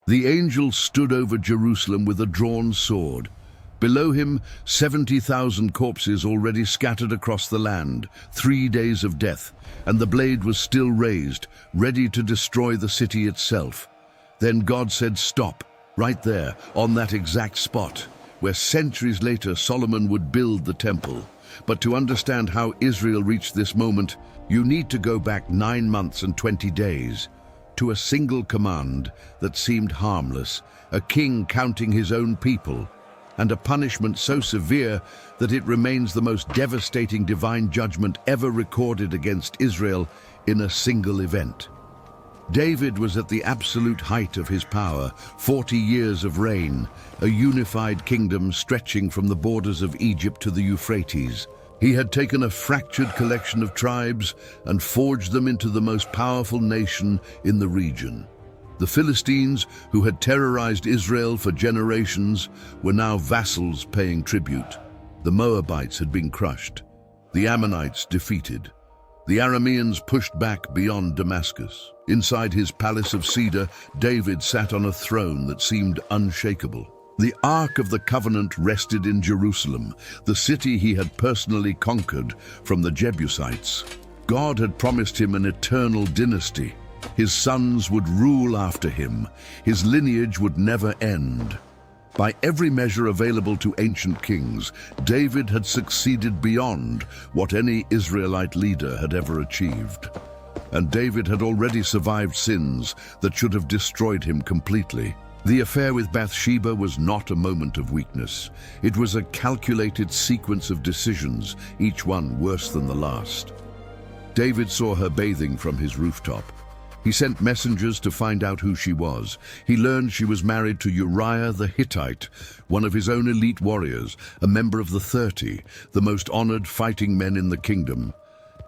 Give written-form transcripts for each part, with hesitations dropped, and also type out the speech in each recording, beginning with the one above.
The angel stood over Jerusalem with a drawn sword. Below him, 70,000 corpses already scattered across the land, 3 days of death, and the blade was still raised, ready to destroy the city itself. Then God said, "Stop," right there, on that exact spot, where centuries later Solomon would build the temple. But to understand how Israel reached this moment, you need to go back 9 months and 20 days, to a single command that seemed harmless, a king counting his own people, and a punishment so severe that it remains the most devastating divine judgment ever recorded against Israel in a single event. David was at the absolute height of his power, 40 years of reign, a unified kingdom stretching from the borders of Egypt to the Euphrates. He had taken a fractured collection of tribes and forged them into the most powerful nation in the region. The Philistines, who had terrorized Israel for generations, were now vassals paying tribute. The Moabites had been crushed, the Ammonites defeated. The Arameans pushed back beyond Damascus. Inside his palace of cedar, David sat on a throne that seemed unshakable. The Ark of the Covenant rested in Jerusalem, the city he had personally conquered from the Jebusites. God had promised him an eternal dynasty. His sons would rule after him. His lineage would never end. By every measure available to ancient kings, David had succeeded beyond what any Israelite leader had ever achieved. And David had already survived sins that should have destroyed him completely. The affair with Bathsheba was not a moment of weakness. It was a calculated sequence of decisions, each one worse than the last. David saw her bathing from his rooftop. He sent messengers to find out who she was. He learned she was married to Uriah the Hittite, one of his own elite warriors, a member of the 30, the most honored fighting men in the kingdom.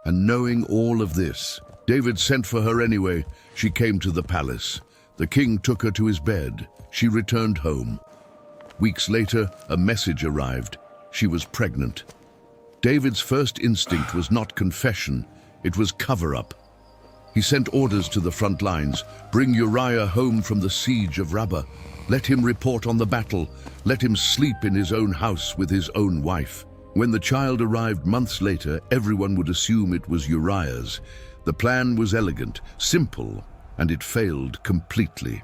And knowing all of this, David sent for her anyway. She came to the palace. The king took her to his bed. She returned home. Weeks later, a message arrived. She was pregnant. David's first instinct was not confession, it was cover-up. He sent orders to the front lines. Bring Uriah home from the siege of Rabbah. Let him report on the battle. Let him sleep in his own house with his own wife. When the child arrived months later, everyone would assume it was Uriah's. The plan was elegant, simple, and it failed completely.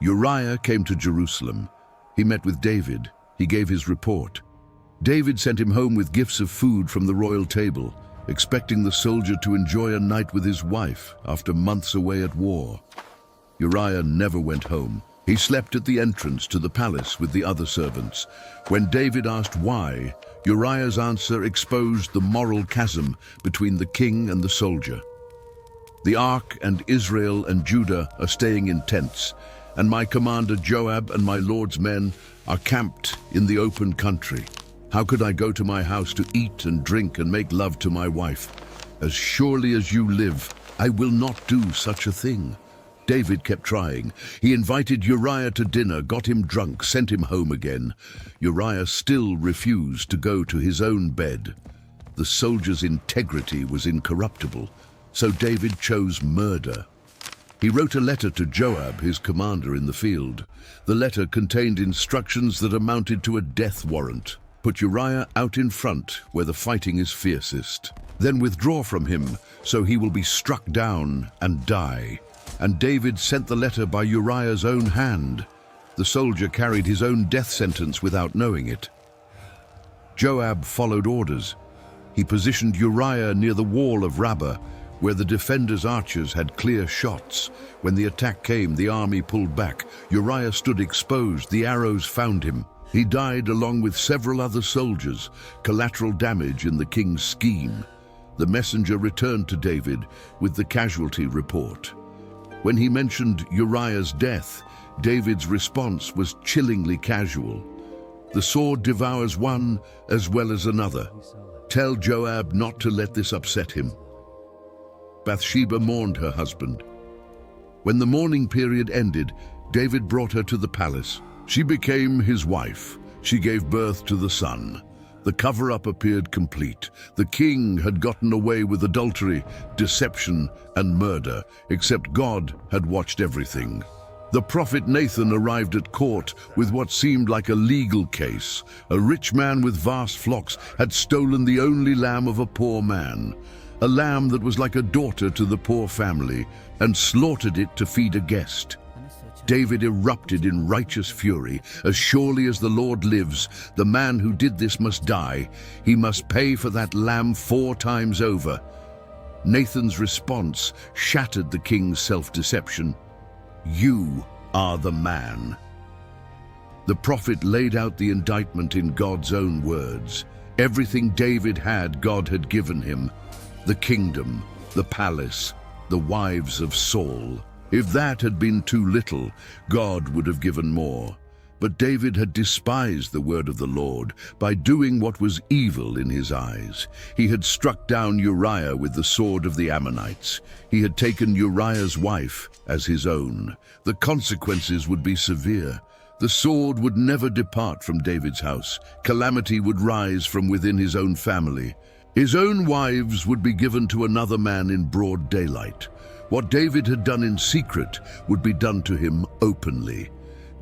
Uriah came to Jerusalem. He met with David. He gave his report. David sent him home with gifts of food from the royal table, expecting the soldier to enjoy a night with his wife after months away at war. Uriah never went home. He slept at the entrance to the palace with the other servants. When David asked why, Uriah's answer exposed the moral chasm between the king and the soldier. The Ark and Israel and Judah are staying in tents, and my commander Joab and my lord's men are camped in the open country. How could I go to my house to eat and drink and make love to my wife? As surely as you live, I will not do such a thing. David kept trying. He invited Uriah to dinner, got him drunk, sent him home again. Uriah still refused to go to his own bed. The soldier's integrity was incorruptible, so David chose murder. He wrote a letter to Joab, his commander in the field. The letter contained instructions that amounted to a death warrant. Put Uriah out in front, where the fighting is fiercest. Then withdraw from him, so he will be struck down and die. And David sent the letter by Uriah's own hand. The soldier carried his own death sentence without knowing it. Joab followed orders. He positioned Uriah near the wall of Rabbah, where the defenders' archers had clear shots. When the attack came, the army pulled back. Uriah stood exposed. The arrows found him. He died along with several other soldiers, collateral damage in the king's scheme. The messenger returned to David with the casualty report. When he mentioned Uriah's death, David's response was chillingly casual. The sword devours one as well as another. Tell Joab not to let this upset him. Bathsheba mourned her husband. When the mourning period ended, David brought her to the palace. She became his wife. She gave birth to the son. The cover-up appeared complete. The king had gotten away with adultery, deception, and murder, except God had watched everything. The prophet Nathan arrived at court with what seemed like a legal case. A rich man with vast flocks had stolen the only lamb of a poor man, a lamb that was like a daughter to the poor family, and slaughtered it to feed a guest. David erupted in righteous fury. As surely as the Lord lives, the man who did this must die. He must pay for that lamb 4 times over. Nathan's response shattered the king's self-deception. You are the man. The prophet laid out the indictment in God's own words. Everything David had, God had given him. The kingdom, the palace, the wives of Saul. If that had been too little, God would have given more. But David had despised the word of the Lord by doing what was evil in his eyes. He had struck down Uriah with the sword of the Ammonites. He had taken Uriah's wife as his own. The consequences would be severe. The sword would never depart from David's house. Calamity would rise from within his own family. His own wives would be given to another man in broad daylight. What David had done in secret would be done to him openly.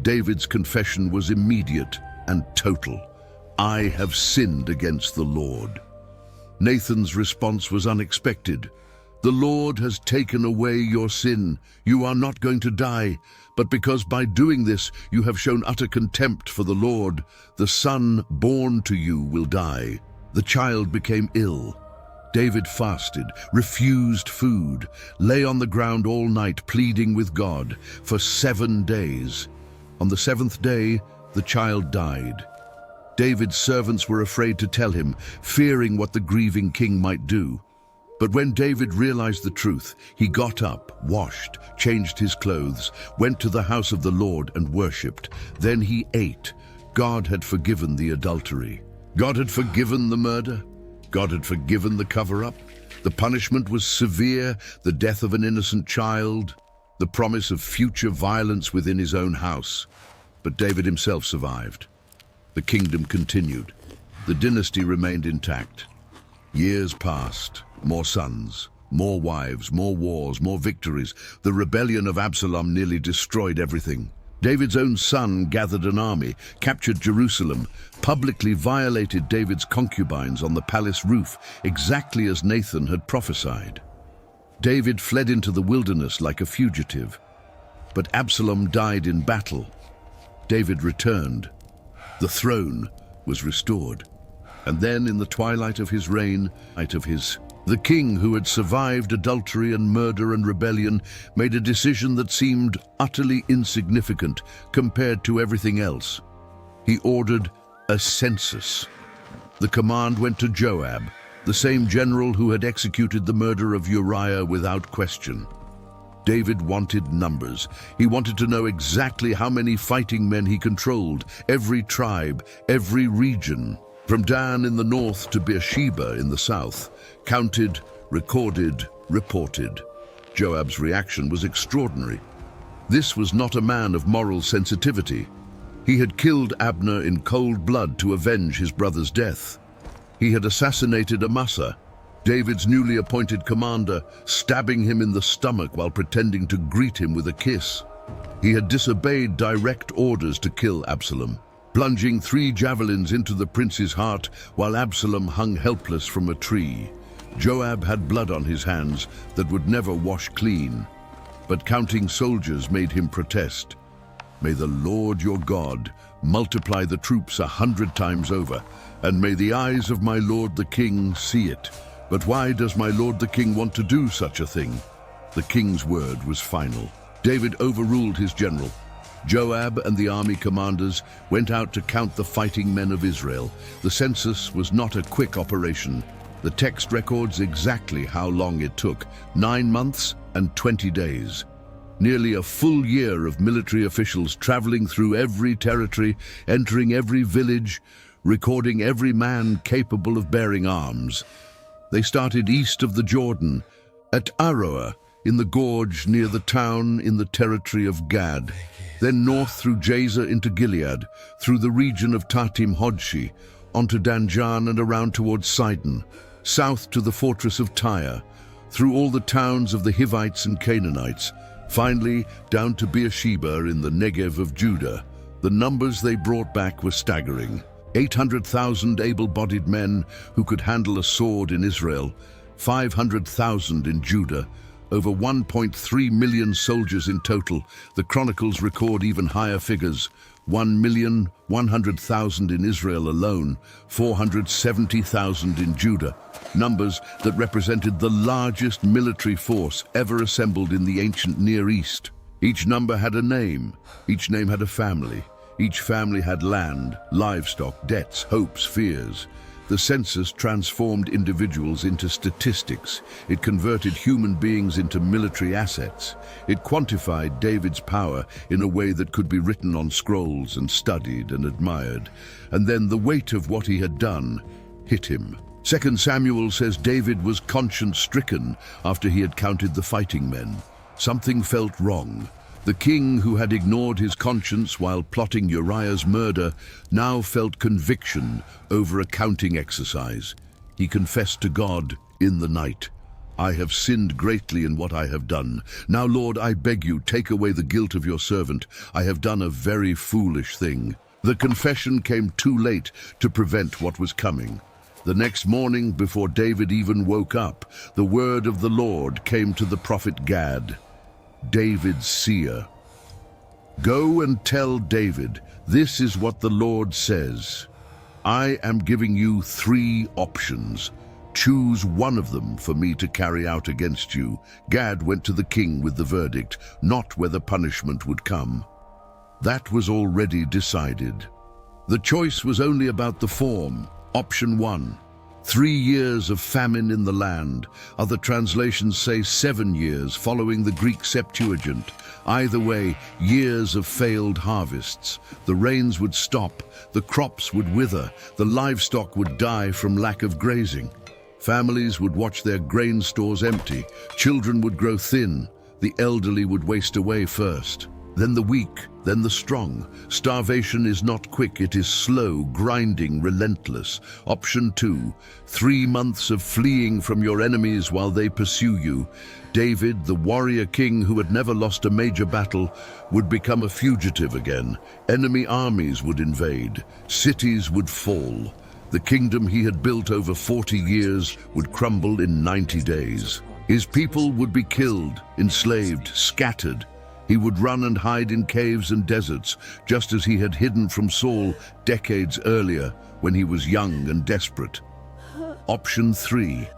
David's confession was immediate and total. I have sinned against the Lord. Nathan's response was unexpected. The Lord has taken away your sin. You are not going to die, but because by doing this you have shown utter contempt for the Lord, the son born to you will die. The child became ill. David fasted, refused food, lay on the ground all night pleading with God for 7 days. On the 7th day, the child died. David's servants were afraid to tell him, fearing what the grieving king might do. But when David realized the truth, he got up, washed, changed his clothes, went to the house of the Lord and worshipped. Then he ate. God had forgiven the adultery. God had forgiven the murder. God had forgiven the cover-up. The punishment was severe, the death of an innocent child, the promise of future violence within his own house. But David himself survived. The kingdom continued. The dynasty remained intact. Years passed, more sons, more wives, more wars, more victories. The rebellion of Absalom nearly destroyed everything. David's own son gathered an army, captured Jerusalem, publicly violated David's concubines on the palace roof, exactly as Nathan had prophesied. David fled into the wilderness like a fugitive, but Absalom died in battle. David returned. The throne was restored. And then, in the twilight of his reign, the king who had survived adultery and murder and rebellion made a decision that seemed utterly insignificant compared to everything else. He ordered a census. The command went to Joab, the same general who had executed the murder of Uriah without question. David wanted numbers. He wanted to know exactly how many fighting men he controlled, every tribe, every region, from Dan in the north to Beersheba in the south. Counted, recorded, reported. Joab's reaction was extraordinary. This was not a man of moral sensitivity. He had killed Abner in cold blood to avenge his brother's death. He had assassinated Amasa, David's newly appointed commander, stabbing him in the stomach while pretending to greet him with a kiss. He had disobeyed direct orders to kill Absalom, plunging 3 javelins into the prince's heart while Absalom hung helpless from a tree. Joab had blood on his hands that would never wash clean, but counting soldiers made him protest. May the Lord your God multiply the troops 100 times over, and may the eyes of my lord the king see it. But why does my lord the king want to do such a thing? The king's word was final. David overruled his general. Joab and the army commanders went out to count the fighting men of Israel. The census was not a quick operation. The text records exactly how long it took: 9 months and 20 days. Nearly a full year of military officials traveling through every territory, entering every village, recording every man capable of bearing arms. They started east of the Jordan, at Aroer, in the gorge near the town in the territory of Gad, then north through Jazer into Gilead, through the region of Tatim Hodshi, onto Danjan and around towards Sidon, south to the fortress of Tyre, through all the towns of the Hivites and Canaanites, Finally, down to Beersheba in the Negev of Judah, the numbers they brought back were staggering. 800,000 able-bodied men who could handle a sword in Israel, 500,000 in Judah, over 1.3 million soldiers in total. The chronicles record even higher figures: 1,100,000 in Israel alone, 470,000 in Judah, numbers that represented the largest military force ever assembled in the ancient Near East. Each number had a name, each name had a family. Each family had land, livestock, debts, hopes, fears. The census transformed individuals into statistics. It converted human beings into military assets. It quantified David's power in a way that could be written on scrolls and studied and admired. And then the weight of what he had done hit him. 2 Samuel says David was conscience-stricken after he had counted the fighting men. Something felt wrong. The king, who had ignored his conscience while plotting Uriah's murder, now felt conviction over a counting exercise. He confessed to God in the night, "I have sinned greatly in what I have done. Now, Lord, I beg you, take away the guilt of your servant. I have done a very foolish thing." The confession came too late to prevent what was coming. The next morning, before David even woke up, the word of the Lord came to the prophet Gad, David's seer. "Go and tell David, this is what the Lord says. I am giving you 3 options. Choose one of them for me to carry out against you." Gad went to the king with the verdict, not whether punishment would come. That was already decided. The choice was only about the form. Option 1. 3 years of famine in the land. Other translations say 7 years, following the Greek Septuagint. Either way, years of failed harvests. The rains would stop, the crops would wither, the livestock would die from lack of grazing. Families would watch their grain stores empty, children would grow thin, the elderly would waste away first. Then the weak, then the strong. Starvation is not quick, it is slow, grinding, relentless. Option 2, 3 months of fleeing from your enemies while they pursue you. David, the warrior king who had never lost a major battle, would become a fugitive again. Enemy armies would invade, cities would fall. The kingdom he had built over 40 years would crumble in 90 days. His people would be killed, enslaved, scattered. He would run and hide in caves and deserts, just as he had hidden from Saul decades earlier when he was young and desperate. Option 3.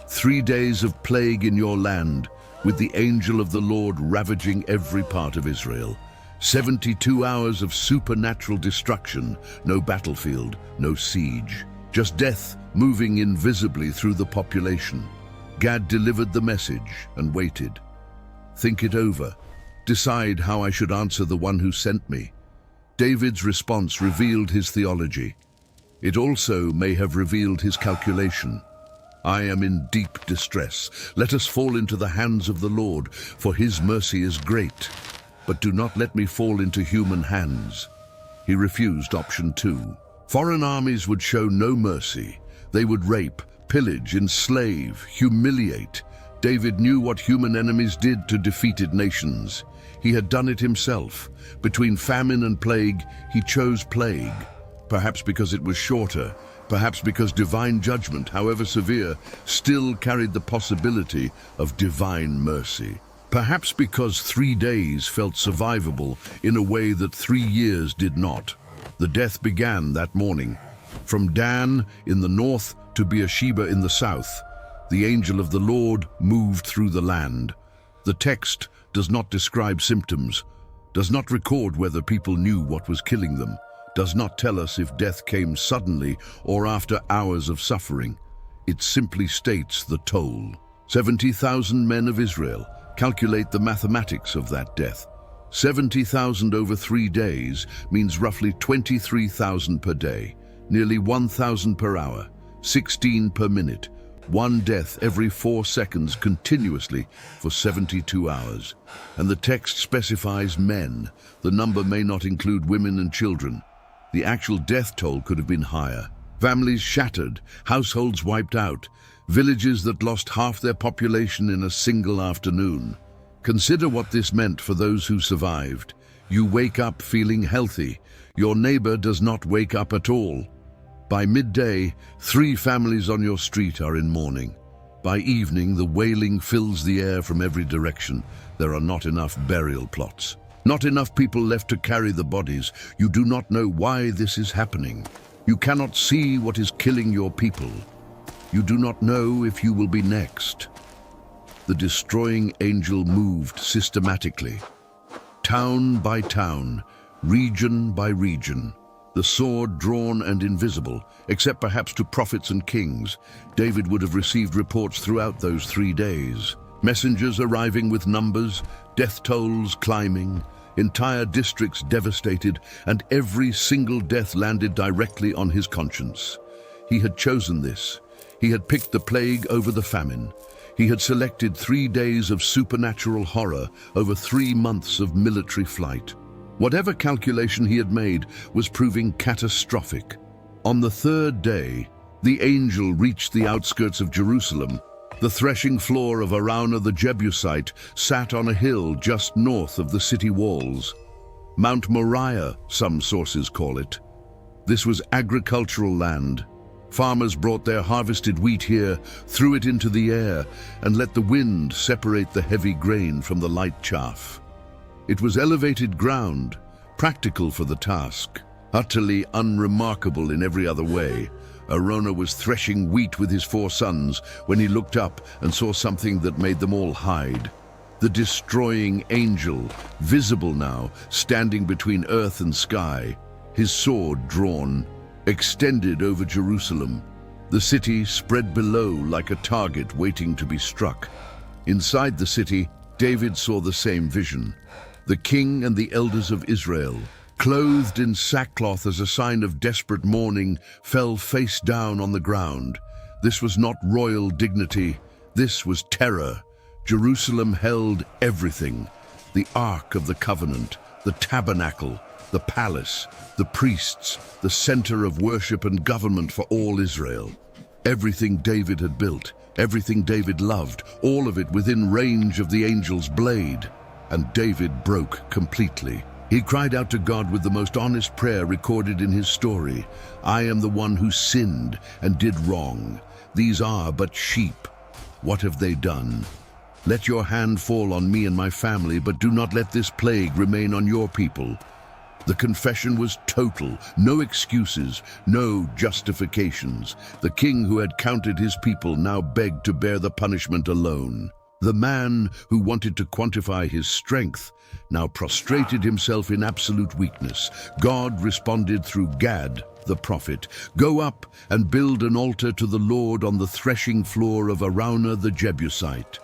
3 days of plague in your land, with the angel of the Lord ravaging every part of Israel. 72 hours of supernatural destruction, no battlefield, no siege. Just death moving invisibly through the population. Gad delivered the message and waited. Think it over. Decide how I should answer the one who sent me. David's response revealed his theology. It also may have revealed his calculation. I am in deep distress. Let us fall into the hands of the Lord, for his mercy is great. But do not let me fall into human hands. He refused option 2. Foreign armies would show no mercy. They would rape, pillage, enslave, humiliate. David knew what human enemies did to defeated nations. He had done it himself. Between famine and plague, he chose plague. Perhaps because it was shorter, perhaps because divine judgment, however severe, still carried the possibility of divine mercy. Perhaps because 3 days felt survivable in a way that 3 years did not. The death began that morning. From Dan in the north to Beersheba in the south, the angel of the Lord moved through the land. The text does not describe symptoms, does not record whether people knew what was killing them, does not tell us if death came suddenly or after hours of suffering. It simply states the toll. 70,000 men of Israel. Calculate the mathematics of that death. 70,000 over 3 days means roughly 23,000 per day, nearly 1,000 per hour, 16 per minute. 1 death every 4 seconds continuously for 72 hours. And the text specifies men. The number may not include women and children. The actual death toll could have been higher. Families shattered, households wiped out, villages that lost half their population in a single afternoon. Consider what this meant for those who survived. You wake up feeling healthy. Your neighbor does not wake up at all. By midday, 3 families on your street are in mourning. By evening, the wailing fills the air from every direction. There are not enough burial plots. Not enough people left to carry the bodies. You do not know why this is happening. You cannot see what is killing your people. You do not know if you will be next. The destroying angel moved systematically. Town by town, region by region. The sword drawn and invisible, except perhaps to prophets and kings. David would have received reports throughout those 3 days. Messengers arriving with numbers, death tolls climbing, entire districts devastated, and every single death landed directly on his conscience. He had chosen this. He had picked the plague over the famine. He had selected 3 days of supernatural horror over 3 months of military flight. Whatever calculation he had made was proving catastrophic. On the 3rd day, the angel reached the outskirts of Jerusalem. The threshing floor of Araunah the Jebusite sat on a hill just north of the city walls. Mount Moriah, some sources call it. This was agricultural land. Farmers brought their harvested wheat here, threw it into the air, and let the wind separate the heavy grain from the light chaff. It was elevated ground, practical for the task, utterly unremarkable in every other way. Araunah was threshing wheat with his 4 sons when he looked up and saw something that made them all hide. The destroying angel, visible now, standing between earth and sky, his sword drawn, extended over Jerusalem. The city spread below like a target waiting to be struck. Inside the city, David saw the same vision. The king and the elders of Israel, clothed in sackcloth as a sign of desperate mourning, fell face down on the ground. This was not royal dignity. This was terror. Jerusalem held everything: the Ark of the Covenant, the tabernacle, the palace, the priests, the center of worship and government for all Israel. Everything David had built, everything David loved, all of it within range of the angel's blade. And David broke completely. He cried out to God with the most honest prayer recorded in his story. I am the one who sinned and did wrong. These are but sheep. What have they done? Let your hand fall on me and my family, but do not let this plague remain on your people. The confession was total, no excuses, no justifications. The king who had counted his people now begged to bear the punishment alone. The man who wanted to quantify his strength now prostrated himself in absolute weakness. God responded through Gad, the prophet. Go up and build an altar to the Lord on the threshing floor of Araunah the Jebusite.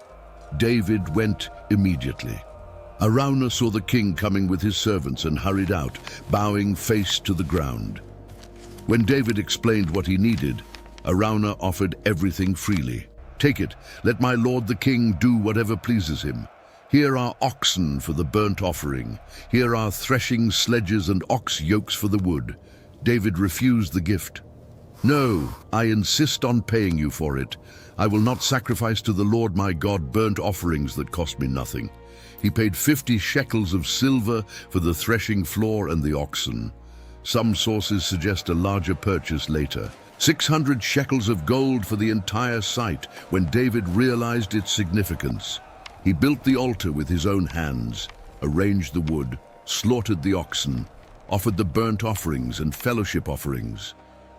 David went immediately. Araunah saw the king coming with his servants and hurried out, bowing face to the ground. When David explained what he needed, Araunah offered everything freely. Take it, let my lord the king do whatever pleases him. Here are oxen for the burnt offering. Here are threshing sledges and ox yokes for the wood. David refused the gift. No, I insist on paying you for it. I will not sacrifice to the Lord my God burnt offerings that cost me nothing. He paid 50 shekels of silver for the threshing floor and the oxen. Some sources suggest a larger purchase later. 600 shekels of gold for the entire site when David realized its significance. He built the altar with his own hands, arranged the wood, slaughtered the oxen, offered the burnt offerings and fellowship offerings,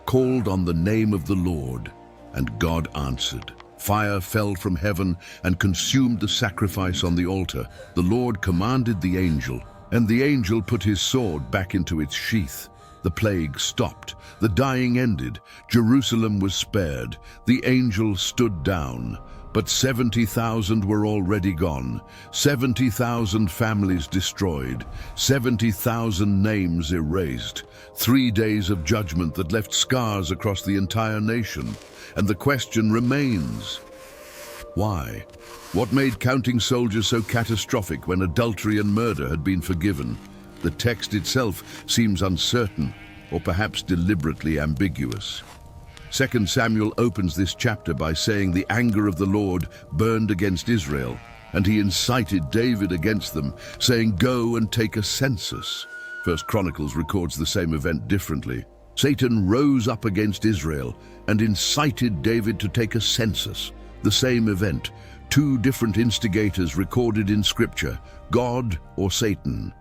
called on the name of the Lord, and God answered. Fire fell from heaven and consumed the sacrifice on the altar. The Lord commanded the angel, and the angel put his sword back into its sheath. The plague stopped. The dying ended. Jerusalem was spared. The angel stood down. But 70,000 were already gone. 70,000 families destroyed. 70,000 names erased. 3 days of judgment that left scars across the entire nation. And the question remains, why? What made counting soldiers so catastrophic when adultery and murder had been forgiven? The text itself seems uncertain, or perhaps deliberately ambiguous. 2 Samuel opens this chapter by saying the anger of the Lord burned against Israel. and he incited David against them, saying, "Go and take a census." First Chronicles records the same event differently. Satan rose up against Israel and incited David to take a census. The same event, two different instigators recorded in Scripture, God or Satan.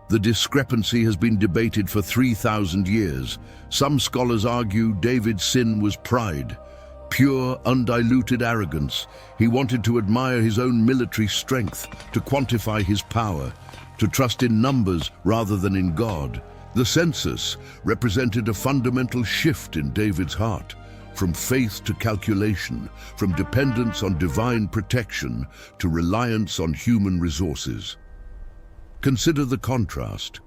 The discrepancy has been debated for 3,000 years. Some scholars argue David's sin was pride, pure, undiluted arrogance. He wanted to admire his own military strength, to quantify his power, to trust in numbers rather than in God. The census represented a fundamental shift in David's heart, from faith to calculation, from dependence on divine protection to reliance on human resources. Consider the contrast.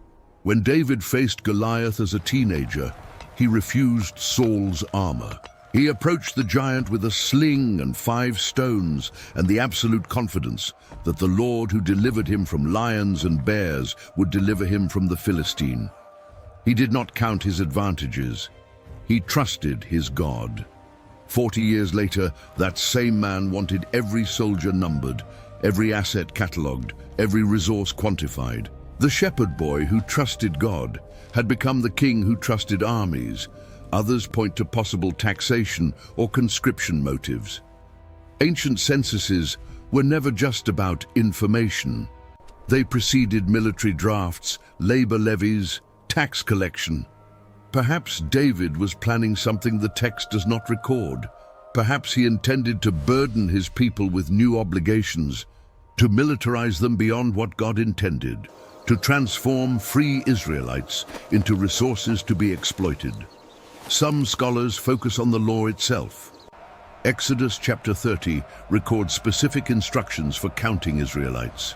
When David faced Goliath as a teenager, he refused Saul's armor. He approached the giant with a sling and 5 stones and the absolute confidence that the Lord who delivered him from lions and bears would deliver him from the Philistine. He did not count his advantages. He trusted his God. 40 years later, that same man wanted every soldier numbered, every asset catalogued, every resource quantified. The shepherd boy who trusted God had become the king who trusted armies. Others point to possible taxation or conscription motives. Ancient censuses were never just about information. They preceded military drafts, labor levies, tax collection. Perhaps David was planning something the text does not record. Perhaps he intended to burden his people with new obligations, to militarize them beyond what God intended, to transform free Israelites into resources to be exploited. Some scholars focus on the law itself. Exodus chapter 30 records specific instructions for counting Israelites.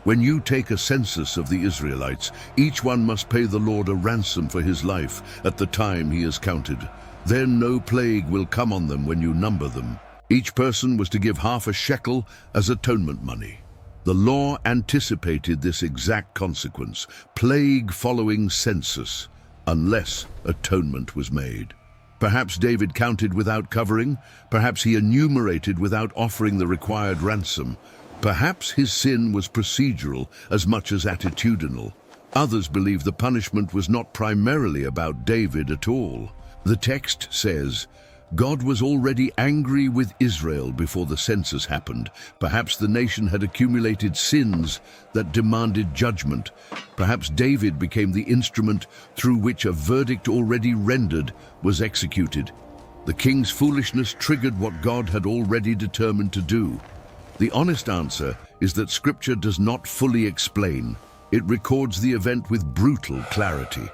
When you take a census of the Israelites, each one must pay the Lord a ransom for his life at the time he is counted. Then no plague will come on them when you number them. Each person was to give half a shekel as atonement money. The law anticipated this exact consequence, plague following census, unless atonement was made. Perhaps David counted without covering, perhaps he enumerated without offering the required ransom. Perhaps his sin was procedural as much as attitudinal. Others believe the punishment was not primarily about David at all. The text says, God was already angry with Israel before the census happened. Perhaps the nation had accumulated sins that demanded judgment. Perhaps David became the instrument through which a verdict already rendered was executed. The king's foolishness triggered what God had already determined to do. The honest answer is that Scripture does not fully explain. It records the event with brutal clarity.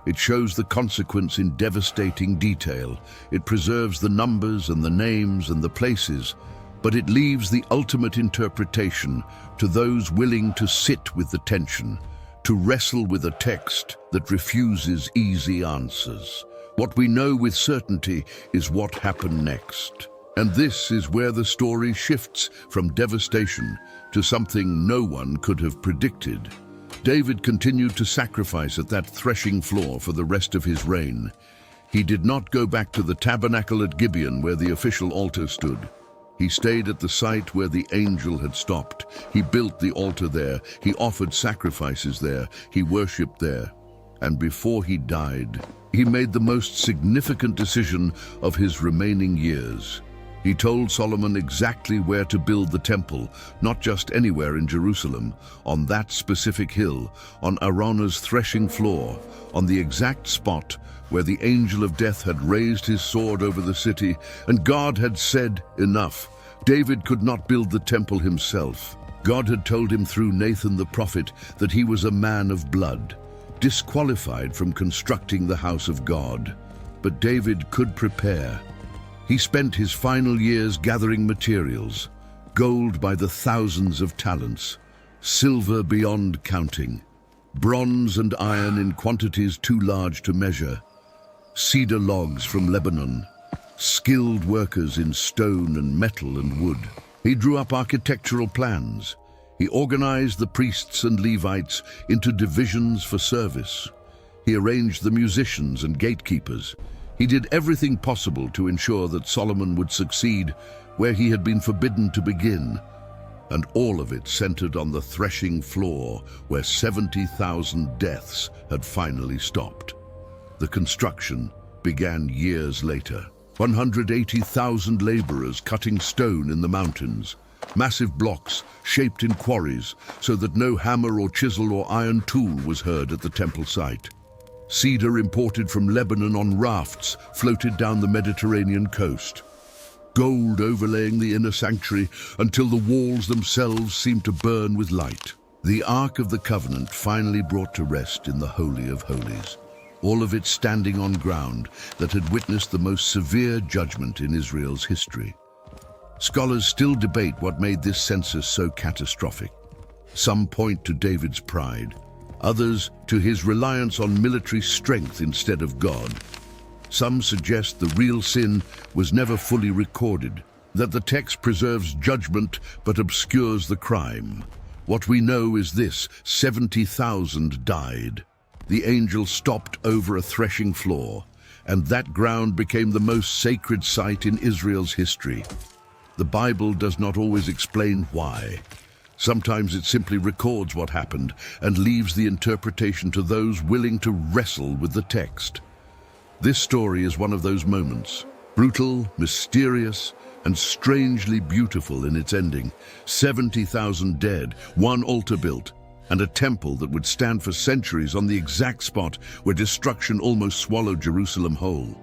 It shows the consequence in devastating detail. It preserves the numbers and the names and the places, but it leaves the ultimate interpretation to those willing to sit with the tension, to wrestle with a text that refuses easy answers. What we know with certainty is what happened next. And this is where the story shifts from devastation to something no one could have predicted. David continued to sacrifice at that threshing floor for the rest of his reign. He did not go back to the tabernacle at Gibeon where the official altar stood. He stayed at the site where the angel had stopped. He built the altar there. He offered sacrifices there. He worshipped there. And before he died, he made the most significant decision of his remaining years. He told Solomon exactly where to build the temple, not just anywhere in Jerusalem, on that specific hill, on Araunah's threshing floor, on the exact spot where the angel of death had raised his sword over the city, and God had said, enough. David could not build the temple himself. God had told him through Nathan the prophet that he was a man of blood, disqualified from constructing the house of God. But David could prepare. He spent his final years gathering materials, gold by the thousands of talents, silver beyond counting, bronze and iron in quantities too large to measure, cedar logs from Lebanon, skilled workers in stone and metal and wood. He drew up architectural plans. He organized the priests and Levites into divisions for service. He arranged the musicians and gatekeepers. He did everything possible to ensure that Solomon would succeed where he had been forbidden to begin. and all of it centered on the threshing floor where 70,000 deaths had finally stopped. The construction began years later. 180,000 laborers cutting stone in the mountains, massive blocks shaped in quarries so that no hammer or chisel or iron tool was heard at the temple site. Cedar imported from Lebanon on rafts floated down the Mediterranean coast. Gold overlaying the inner sanctuary until the walls themselves seemed to burn with light. The Ark of the Covenant finally brought to rest in the Holy of Holies, all of it standing on ground that had witnessed the most severe judgment in Israel's history. Scholars still debate what made this census so catastrophic. Some point to David's pride, others to his reliance on military strength instead of God. Some suggest the real sin was never fully recorded, that the text preserves judgment but obscures the crime. What we know is this: 70,000 died. The angel stopped over a threshing floor, and that ground became the most sacred site in Israel's history. The Bible does not always explain why. Sometimes it simply records what happened and leaves the interpretation to those willing to wrestle with the text. This story is one of those moments, brutal, mysterious, and strangely beautiful in its ending. 70,000 dead, one altar built, and a temple that would stand for centuries on the exact spot where destruction almost swallowed Jerusalem whole.